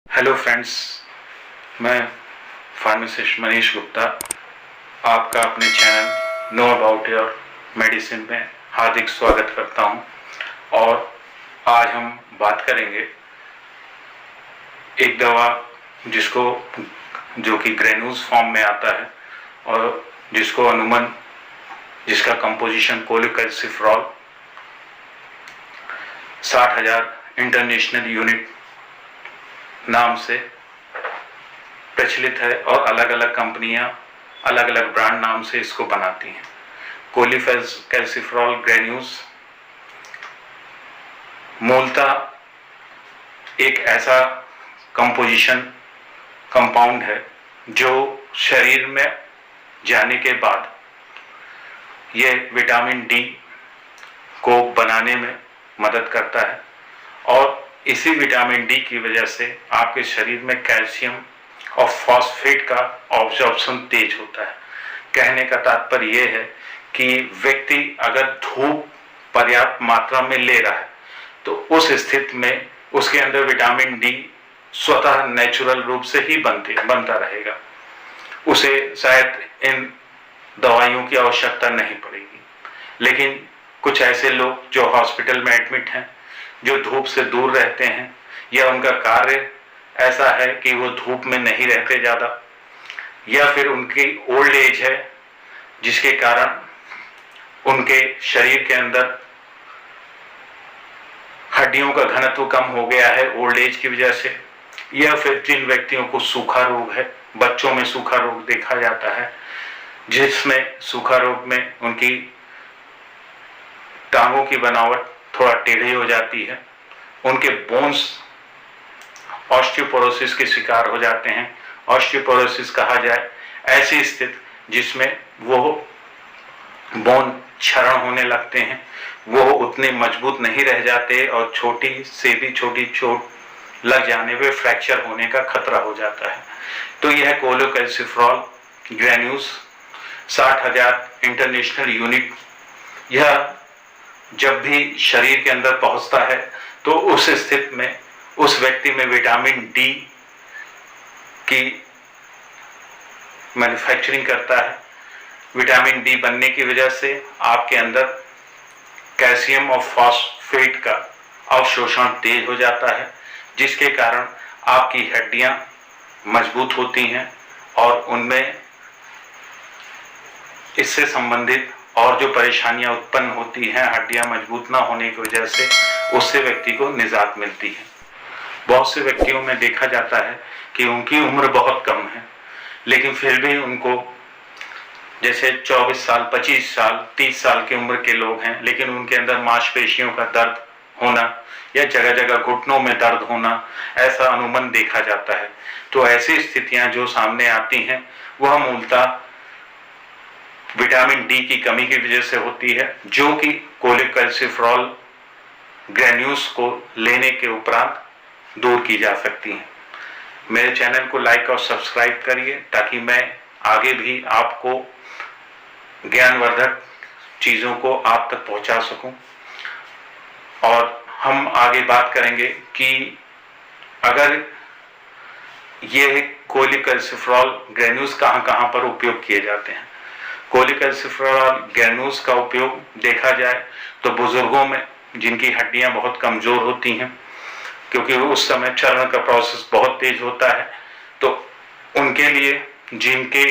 Hello friends, मैं pharmacist Manish Gupta आपका अपने channel know about your medicine में हार्दिक स्वागत करता हूं। और आज हम बात करेंगे एक दवा जो कि ग्रेन्यूल्स फॉर्म में आता है और जिसका कंपोजिशन कोलेकैल्सिफेरॉल 60,000 इंटरनेशनल यूनिट नाम से प्रचलित है और अलग अलग कंपनियां अलग अलग ब्रांड नाम से इसको बनाती हैं। कोलेकैल्सिफेरॉल ग्रेन्यूल्स मूलतः एक ऐसा कंपाउंड है जो शरीर में जाने के बाद यह विटामिन डी को बनाने में मदद करता है और इसी विटामिन डी की वजह से आपके शरीर में कैल्शियम और फॉस्फेट का ऑब्जॉर्प्शन तेज होता है। कहने का तात्पर्य यह है कि व्यक्ति अगर धूप पर्याप्त मात्रा में ले रहा है तो उस स्थिति में उसके अंदर विटामिन डी स्वतः नेचुरल रूप से ही बनता रहेगा। उसे शायद इन दवाइयों की आवश्यकता नहीं पड़ेगी। लेकिन कुछ ऐसे लोग जो हॉस्पिटल में एडमिट हैं, जो धूप से दूर रहते हैं या उनका कार्य ऐसा है कि वो धूप में नहीं रहते ज़्यादा, या फिर उनकी ओल्ड एज है जिसके कारण उनके शरीर के अंदर हड्डियों का घनत्व कम हो गया है ओल्ड एज की वजह से, या फिर जिन व्यक्तियों को सूखा रोग है, बच्चों में सूखा रोग देखा जाता है जिसमें सूखा रोग में उनकी टांगों की बनावट थोड़ा टेढ़ी हो जाती है, उनके बोन्स ऑस्टियोपोरोसिस के शिकार हो जाते हैं। ऑस्टियोपोरोसिस कहा जाए ऐसी स्थिति जिसमें वो बोन क्षरण होने लगते हैं, वो उतने मजबूत नहीं रह जाते और छोटी से भी छोटी चोट लग जाने पे फ्रैक्चर होने का खतरा हो जाता है। तो यह कोलेकैल्सिफेरॉल ग्रेन्यूल्स 60,000 इंटरनेशनल यूनिट, यह जब भी शरीर के अंदर पहुंचता है तो उस स्थिति में उस व्यक्ति में विटामिन डी की मैन्युफैक्चरिंग करता है। विटामिन डी बनने की वजह से आपके अंदर कैल्शियम और फॉस्फेट का अवशोषण तेज हो जाता है, जिसके कारण आपकी हड्डियां मजबूत होती हैं और उनमें इससे संबंधित और जो परेशानियां उत्पन्न होती हैं हड्डियां मजबूत ना होने की वजह से, उससे व्यक्ति को निजात मिलती है। बहुत से व्यक्तियों में देखा जाता है कि उनकी उम्र बहुत कम है, लेकिन फिर भी उनको, जैसे 24 साल, 25 साल, 30 साल की उम्र के लोग हैं, लेकिन उनके अंदर मांसपेशियों का दर्द होना या जगह जगह घुटनों में दर्द होना, ऐसा अनुमान देखा जाता है। तो ऐसी स्थितियां जो सामने आती हैं वह मूलतः विटामिन डी की कमी की वजह से होती है, जो कि कोलेकैल्सिफेरॉल ग्रेन्यूल्स को लेने के उपरांत दूर की जा सकती हैं। मेरे चैनल को लाइक और सब्सक्राइब करिए ताकि मैं आगे भी आपको ज्ञानवर्धक चीज़ों को आप तक पहुंचा सकूं। और हम आगे बात करेंगे कि अगर ये कोलेकैल्सिफेरॉल ग्रेन्यूल्स कहाँ पर उपयोग किए जाते हैं। कोलेकैल्सिफेरॉल ग्रेन्यूल्स का उपयोग देखा जाए तो बुजुर्गों में जिनकी हड्डियां बहुत कमजोर होती हैं, क्योंकि उस समय चरण का प्रोसेस बहुत तेज होता है, तो उनके लिए, जिनके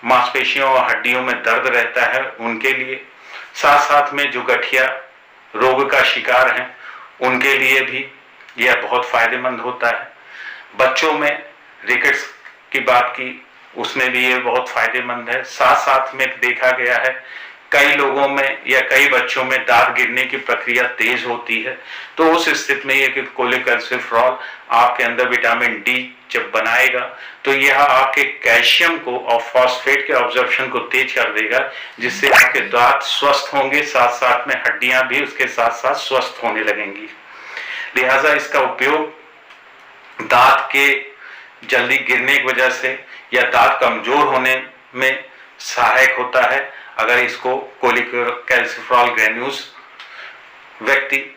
मांसपेशियों और हड्डियों में दर्द रहता है उनके लिए, साथ साथ में जो गठिया रोग का शिकार हैं उनके लिए भी यह बहुत फायदेमंद होता है। बच्चों में रिकेट्स की बात की, उसमें भी ये बहुत फायदेमंद है। साथ साथ में देखा गया है कई लोगों में या कई बच्चों में दांत गिरने की प्रक्रिया तेज होती है, तो उस स्थिति में ये कि कोलेकैल्सिफेरॉल आपके अंदर विटामिन डी जब बनाएगा तो यह आपके कैल्शियम को और फॉस्फेट के ऑब्जॉर्प्शन को तेज कर देगा, जिससे आपके दांत स्वस्थ होंगे, साथ साथ में हड्डियां भी उसके साथ साथ स्वस्थ होने लगेंगी। लिहाजा इसका उपयोग दांत के जल्दी गिरने की वजह से या दांत कमजोर होने में सहायक होता है अगर इसको कोलेकैल्सिफेरॉल ग्रेन्यूल्स व्यक्ति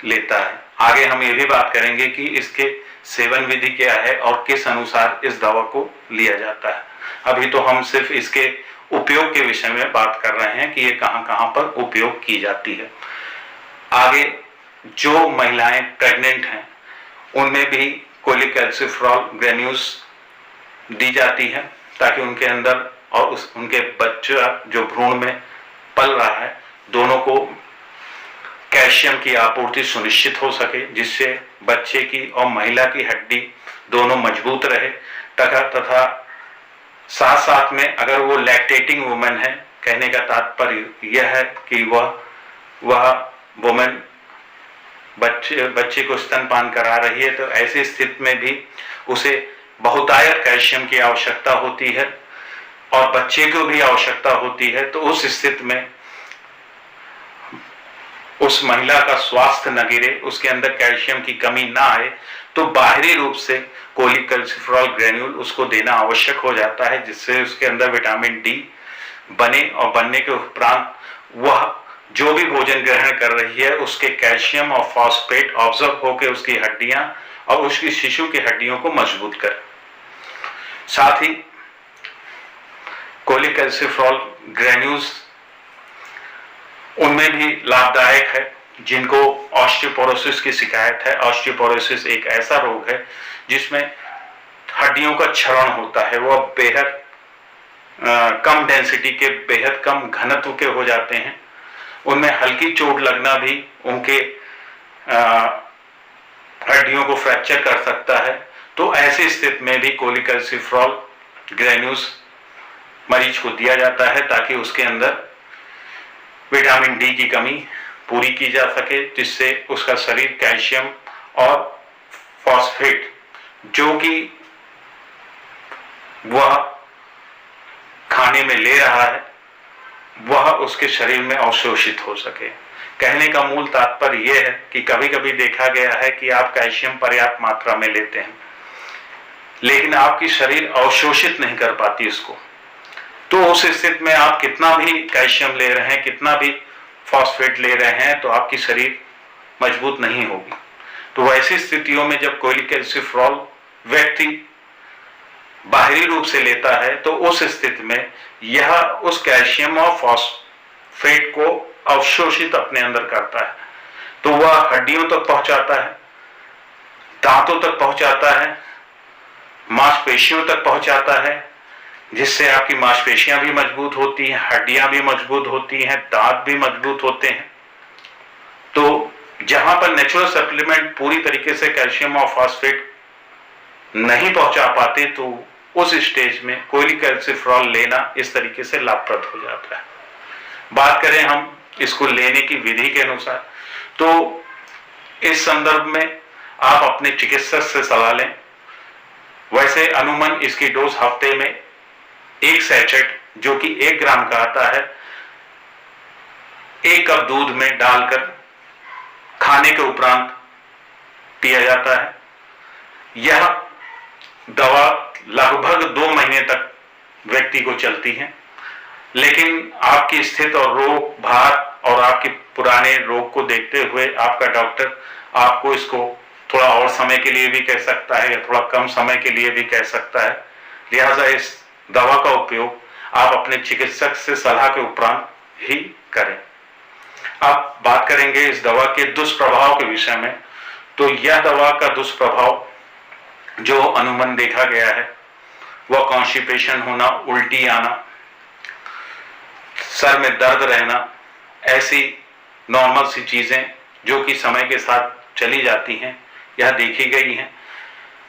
लेता है। आगे हम ये भी बात करेंगे कि इसके सेवन विधि क्या है और किस अनुसार इस दवा को लिया जाता है। अभी तो हम सिर्फ इसके उपयोग के विषय में बात कर रहे हैं कि ये कहां कहां पर उपयोग की जाती है। आगे जो महिलाएं प्रेग्नेंट हैं उनमें भी कोलिकैल्सिफेरॉल ग्रेन्यूल्स दी जाती है ताकि उनके अंदर और उनके बच्चा जो भ्रूण में पल रहा है दोनों को कैल्शियम की आपूर्ति सुनिश्चित हो सके, जिससे बच्चे की और महिला की हड्डी दोनों मजबूत रहे। तथा साथ साथ में अगर वो लैक्टेटिंग वुमेन है, कहने का तात्पर्य यह है कि वह वुमेन बच्चे को स्तनपान करा रही है, तो ऐसी स्थिति में भी उसे बहुतायत कैल्शियम की आवश्यकता होती है और बच्चे को भी आवश्यकता होती है। तो उस स्थिति में उस महिला का स्वास्थ्य न गिरे, उसके अंदर कैल्शियम की कमी ना आए, तो बाहरी रूप से कोलिकैल्सिफेरॉल ग्रेन्यूल उसको देना आवश्यक हो जाता है, जिससे उसके अंदर विटामिन डी बने और बनने के उपरांत वह जो भी भोजन ग्रहण कर रही है उसके कैल्शियम और फॉस्फेट ऑब्जर्व होकर उसकी हड्डियां और उसकी शिशु की हड्डियों को मजबूत करे। साथ ही कोलिकैल्सिफेरॉल ग्रेन्यूल्स उनमें भी लाभदायक है जिनको ऑस्टियोपोरोसिस की शिकायत है। ऑस्टियोपोरोसिस एक ऐसा रोग है जिसमें हड्डियों का क्षरण होता है, वह बेहद कम डेंसिटी के, बेहद कम घनत्व के हो जाते हैं। उनमें हल्की चोट लगना भी उनके हड्डियों को फ्रैक्चर कर सकता है। तो ऐसी स्थिति में भी कोलिकैल्सिफेरॉल ग्रेन्यूल्स मरीज को दिया जाता है ताकि उसके अंदर विटामिन डी की कमी पूरी की जा सके, जिससे उसका शरीर कैल्शियम और फॉस्फेट जो कि वह खाने में ले रहा है वह उसके शरीर में अवशोषित हो सके। कहने का मूल तात्पर्य यह है कि कभी कभी देखा गया है कि आप कैल्शियम पर्याप्त मात्रा में लेते हैं लेकिन आपकी शरीर अवशोषित नहीं कर पाती इसको, तो उस स्थिति में आप कितना भी कैल्शियम ले रहे हैं, कितना भी फॉस्फेट ले रहे हैं, तो आपकी शरीर मजबूत नहीं होगी। तो वैसी स्थितियों में जब कोलिकैल्सिफेरॉल व्यक्ति बाहरी रूप से लेता है तो उस स्थिति में यह उस कैल्शियम और फॉस्फेट को अवशोषित अपने अंदर करता है, तो वह हड्डियों तक पहुंचाता है, दांतों तक पहुंचाता है, मांसपेशियों तक पहुंचाता है, जिससे आपकी मांसपेशियां भी मजबूत होती हैं, हड्डियां भी मजबूत होती हैं, दांत भी मजबूत होते हैं। तो जहां पर नेचुरल सप्लीमेंट पूरी तरीके से कैल्शियम और फॉस्फेट नहीं पहुंचा पाते तो उस स्टेज में कोलिकैल्सिफेरॉल लेना इस तरीके से लाभप्रद हो जाता है। बात करें हम इसको लेने की विधि के अनुसार, तो इस संदर्भ में आप अपने चिकित्सक से सलाह लें। वैसे अनुमान इसकी डोज हफ्ते में 1 सैचेट जो कि 1 ग्राम का आता है 1 कप दूध में डालकर खाने के उपरांत पिया जाता है। यह दवा लगभग 2 महीने तक व्यक्ति को चलती है, लेकिन आपकी स्थिति और रोग भार और आपके पुराने रोग को देखते हुए आपका डॉक्टर आपको इसको थोड़ा और समय के लिए भी कह सकता है या थोड़ा कम समय के लिए भी कह सकता है। लिहाजा इस दवा का उपयोग आप अपने चिकित्सक से सलाह के उपरांत ही करें। अब बात करेंगे इस दवा के दुष्प्रभाव के विषय में। तो यह दवा का दुष्प्रभाव जो अनुमान देखा गया है वह कॉन्स्टिपेशन होना, उल्टी आना, सर में दर्द रहना, ऐसी नॉर्मल सी चीजें जो कि समय के साथ चली जाती हैं, यह देखी गई हैं।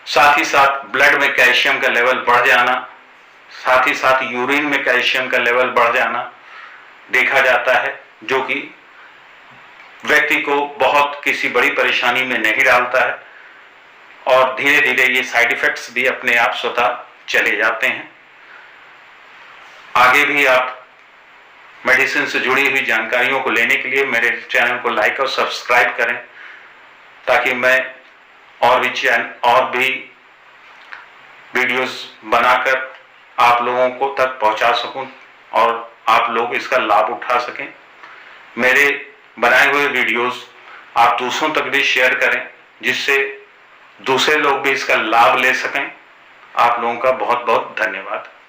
साथ ही साथ ब्लड में कैल्शियम का लेवल बढ़ जाना, साथ ही साथ यूरिन में कैल्शियम का लेवल बढ़ जाना देखा जाता है, जो कि व्यक्ति को बहुत किसी बड़ी परेशानी में नहीं डालता है और धीरे धीरे ये साइड इफेक्ट्स भी अपने आप स्वतः चले जाते हैं। आगे भी आप मेडिसिन से जुड़ी हुई जानकारियों को लेने के लिए मेरे चैनल को लाइक और सब्सक्राइब करें, ताकि मैं और भी वीडियोस बनाकर आप लोगों को तक पहुंचा सकूं और आप लोग इसका लाभ उठा सकें। मेरे बनाए हुए वीडियोस आप दूसरों तक भी शेयर करें, जिससे दूसरे लोग भी इसका लाभ ले सकें। आप लोगों का बहुत बहुत धन्यवाद।